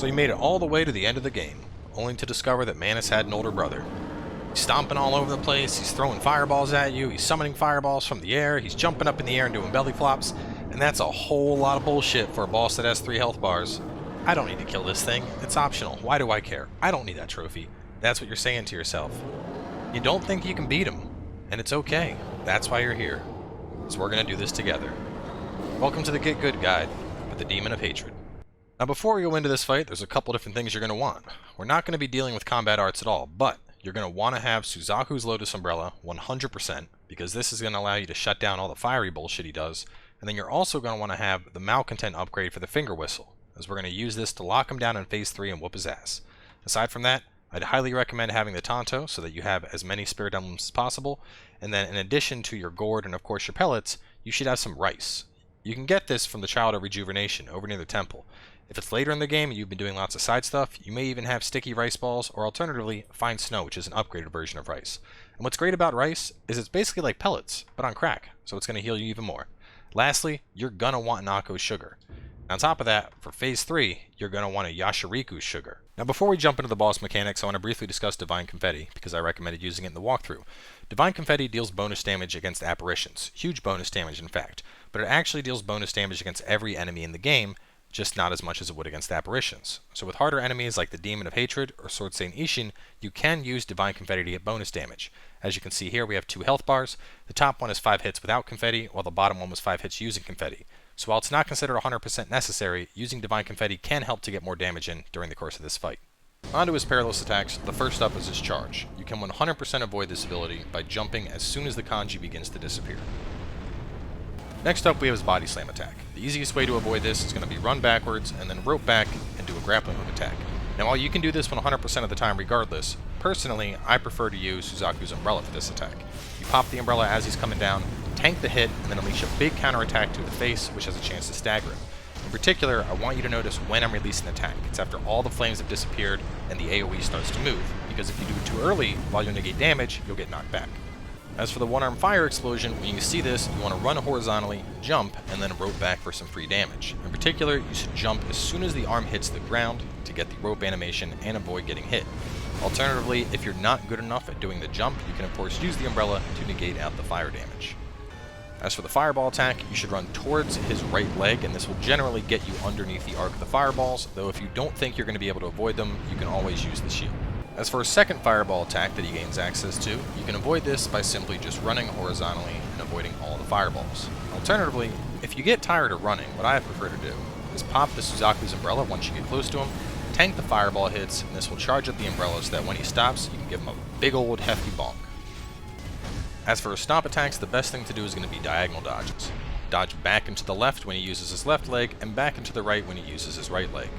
So he made it all the way to the end of the game, only to discover that Manus had an older brother. He's stomping all over the place, he's throwing fireballs at you, he's summoning fireballs from the air, he's jumping up in the air and doing belly flops, and that's a whole lot of bullshit for a boss that has 3 health bars. I don't need to kill this thing, it's optional, why do I care? I don't need that trophy. That's what you're saying to yourself. You don't think you can beat him, and it's okay. That's why you're here. So we're going to do this together. Welcome to the Get Good Guide with the Demon of Hatred. Now before we go into this fight, there's a couple different things you're going to want. We're not going to be dealing with combat arts at all, but you're going to want to have Suzaku's Lotus Umbrella 100%, because this is going to allow you to shut down all the fiery bullshit he does, and then you're also going to want to have the Malcontent upgrade for the Finger Whistle, as we're going to use this to lock him down in Phase 3 and whoop his ass. Aside from that, I'd highly recommend having the Tonto so that you have as many Spirit Emblems as possible, and then in addition to your gourd and of course your pellets, you should have some rice. You can get this from the Child of Rejuvenation over near the temple. If it's later in the game and you've been doing lots of side stuff, you may even have sticky rice balls, or alternatively, Fine Snow, which is an upgraded version of rice. And what's great about rice is it's basically like pellets, but on crack, so it's going to heal you even more. Lastly, you're going to want Nako's Sugar. On top of that, for Phase 3, you're going to want a Yashiriku's Sugar. Now before we jump into the boss mechanics, I want to briefly discuss Divine Confetti, because I recommended using it in the walkthrough. Divine Confetti deals bonus damage against apparitions, huge bonus damage in fact, but it actually deals bonus damage against every enemy in the game, just not as much as it would against apparitions. So with harder enemies like the Demon of Hatred or Sword Saint Ishin, you can use Divine Confetti to get bonus damage. As you can see here, we have 2 health bars. The top one is 5 hits without Confetti, while the bottom one was 5 hits using Confetti. So while it's not considered 100% necessary, using Divine Confetti can help to get more damage in during the course of this fight. On to his perilous attacks, the first up is his charge. You can 100% avoid this ability by jumping as soon as the kanji begins to disappear. Next up we have his Bodyslam Attack. The easiest way to avoid this is going to be run backwards and then rope back and do a grappling hook attack. Now while you can do this 100% of the time regardless, personally I prefer to use Suzaku's Umbrella for this attack. You pop the umbrella as he's coming down, tank the hit, and then unleash a big counterattack to the face, which has a chance to stagger him. In particular, I want you to notice when I'm releasing an attack. It's after all the flames have disappeared and the AoE starts to move, because if you do it too early, while you negate damage, you'll get knocked back. As for the one-arm fire explosion, when you see this, you want to run horizontally, jump, and then rope back for some free damage. In particular, you should jump as soon as the arm hits the ground to get the rope animation and avoid getting hit. Alternatively, if you're not good enough at doing the jump, you can of course use the umbrella to negate out the fire damage. As for the fireball attack, you should run towards his right leg, and this will generally get you underneath the arc of the fireballs, though if you don't think you're going to be able to avoid them, you can always use the shield. As for a second fireball attack that he gains access to, you can avoid this by simply just running horizontally and avoiding all the fireballs. Alternatively, if you get tired of running, what I prefer to do is pop the Suzaku's Umbrella once you get close to him, tank the fireball hits, and this will charge up the umbrella so that when he stops, you can give him a big old hefty bonk. As for his stomp attacks, the best thing to do is going to be diagonal dodges. Dodge back into the left when he uses his left leg, and back into the right when he uses his right leg.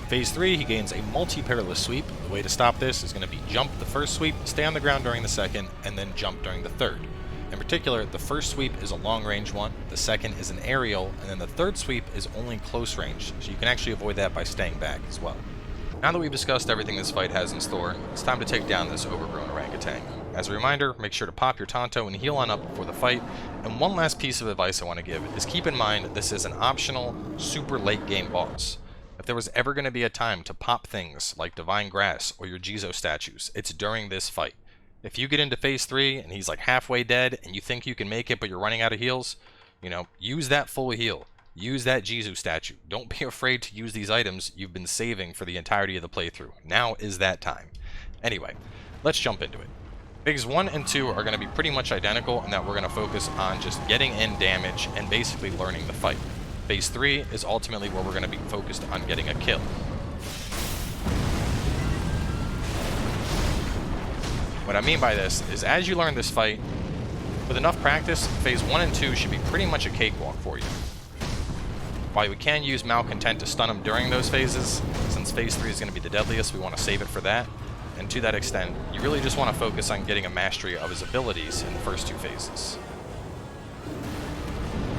Phase 3, he gains a multi-perilous sweep. The way to stop this is going to be jump the first sweep, stay on the ground during the second, and then jump during the third. In particular, the first sweep is a long-range one, the second is an aerial, and then the third sweep is only close range, so you can actually avoid that by staying back as well. Now that we've discussed everything this fight has in store, it's time to take down this overgrown orangutan. As a reminder, make sure to pop your Tonto and heal on up before the fight, and one last piece of advice I want to give is keep in mind this is an optional, super late game boss. If there was ever going to be a time to pop things like Divine Grass or your Jizo statues, it's during this fight. If you get into Phase 3 and he's like halfway dead and you think you can make it but you're running out of heals, use that full heal. Use that Jizo statue. Don't be afraid to use these items you've been saving for the entirety of the playthrough. Now is that time. Anyway, let's jump into it. Phases 1 and 2 are going to be pretty much identical in that we're going to focus on just getting in damage and basically learning the fight. Phase 3 is ultimately where we're going to be focused on getting a kill. What I mean by this is as you learn this fight, with enough practice, Phase 1 and 2 should be pretty much a cakewalk for you. While we can use Malcontent to stun him during those phases, since Phase 3 is going to be the deadliest, we want to save it for that. And to that extent, you really just want to focus on getting a mastery of his abilities in the first 2 phases.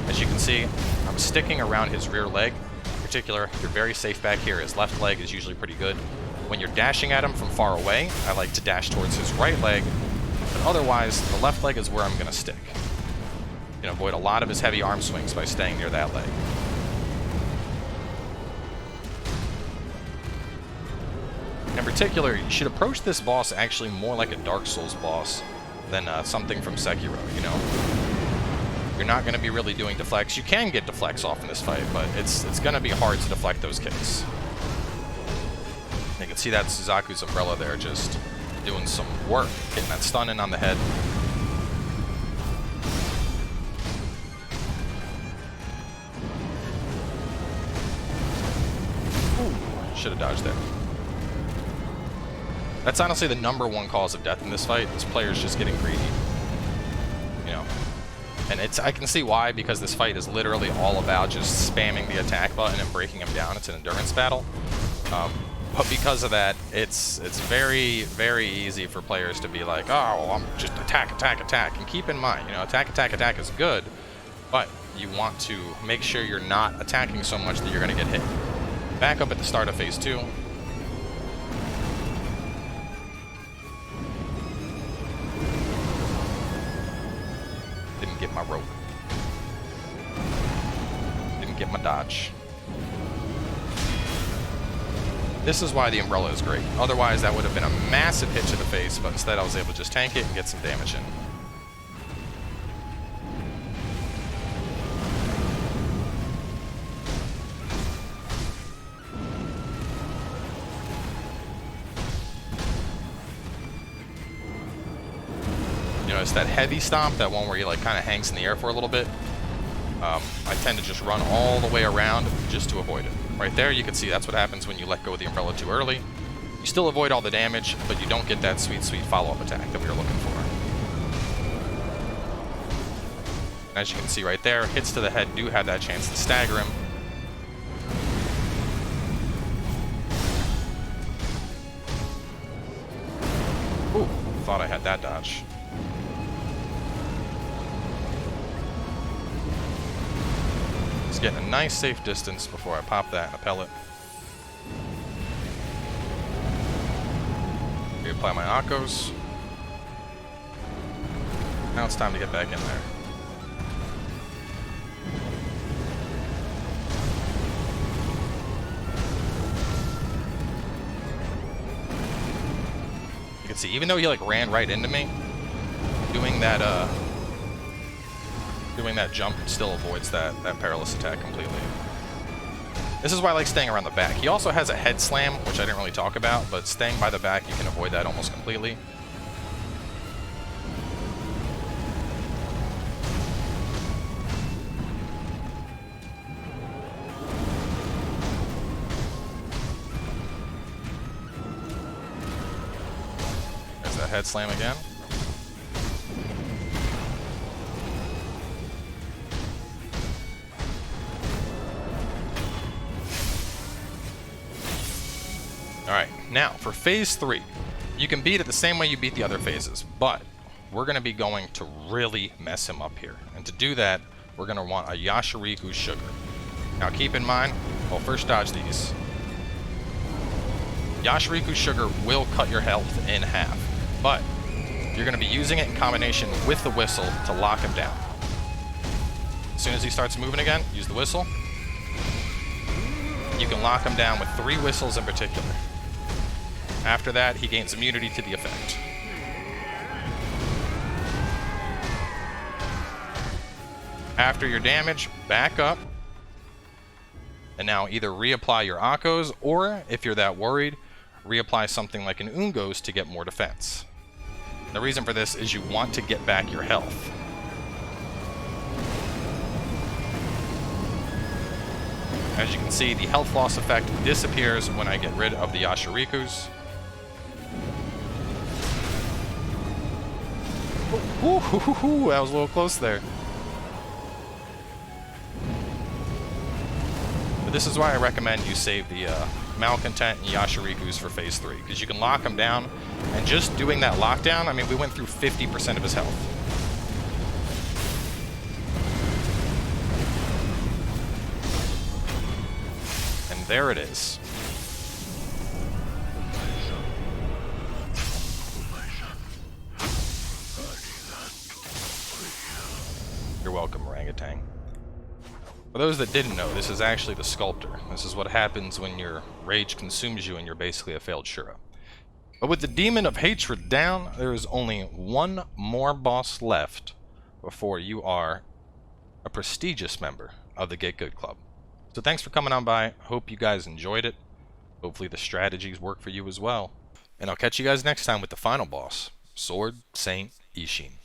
As you can see, I'm sticking around his rear leg. In particular, you're very safe back here. His left leg is usually pretty good. When you're dashing at him from far away, I like to dash towards his right leg, but otherwise, the left leg is where I'm going to stick. You can avoid a lot of his heavy arm swings by staying near that leg. In particular, you should approach this boss actually more like a Dark Souls boss than something from Sekiro, you know? You're not going to be really doing deflects. You can get deflects off in this fight, but it's going to be hard to deflect those kicks. You can see that Suzaku's umbrella there just doing some work, getting that stun in on the head. Should have dodged there. That's honestly the #1 cause of death in this fight, is players just getting greedy. You know. And I can see why, because this fight is literally all about just spamming the attack button and breaking him down. It's an endurance battle. But because of that, it's very, very easy for players to be like, oh, well, I'm just attack, attack, attack. And keep in mind, you know, attack, attack, attack is good, but you want to make sure you're not attacking so much that you're going to get hit. Back up at the start of phase 2. Didn't get my rope. Didn't get my dodge. This is why the umbrella is great. Otherwise, that would have been a massive hit to the face, but instead I was able to just tank it and get some damage in. It's that heavy stomp, that one where he like kind of hangs in the air for a little bit. I tend to just run all the way around just to avoid it. Right there, you can see that's what happens when you let go of the umbrella too early. You still avoid all the damage, but you don't get that sweet, sweet follow-up attack that we were looking for. As you can see right there, hits to the head do have that chance to stagger him. Ooh, thought I had that dodge. Getting a nice safe distance before I pop that in a pellet. Reapply my Akos. Now it's time to get back in there. You can see, even though he like ran right into me, doing that jump still avoids that perilous attack completely. This is why I like staying around the back. He also has a head slam, which I didn't really talk about, but staying by the back, you can avoid that almost completely. There's that head slam again. Alright, now for phase 3, you can beat it the same way you beat the other phases, but we're going to be going to really mess him up here. And to do that, we're going to want a Yashiriku Sugar. Now keep in mind, well, first dodge these. Yashiriku Sugar will cut your health in half, but you're going to be using it in combination with the whistle to lock him down. As soon as he starts moving again, use the whistle. You can lock him down with 3 whistles in particular. After that, he gains immunity to the effect. After your damage, back up. And now either reapply your Akos, or, if you're that worried, reapply something like an Ungos to get more defense. The reason for this is you want to get back your health. As you can see, the health loss effect disappears when I get rid of the Yashirikus. Ooh, that was a little close there. But this is why I recommend you save the Malcontent and Yashirikus for phase 3, because you can lock him down, and just doing that lockdown, I mean, we went through 50% of his health. And there it is. You're welcome, orangutan. For those that didn't know, this is actually the sculptor. This is what happens when your rage consumes you and you're basically a failed Shura. But with the Demon of Hatred down, there is only one more boss left before you are a prestigious member of the Get Good Club. So thanks for coming on by. Hope you guys enjoyed it. Hopefully the strategies work for you as well. And I'll catch you guys next time with the final boss, Sword Saint Ishin.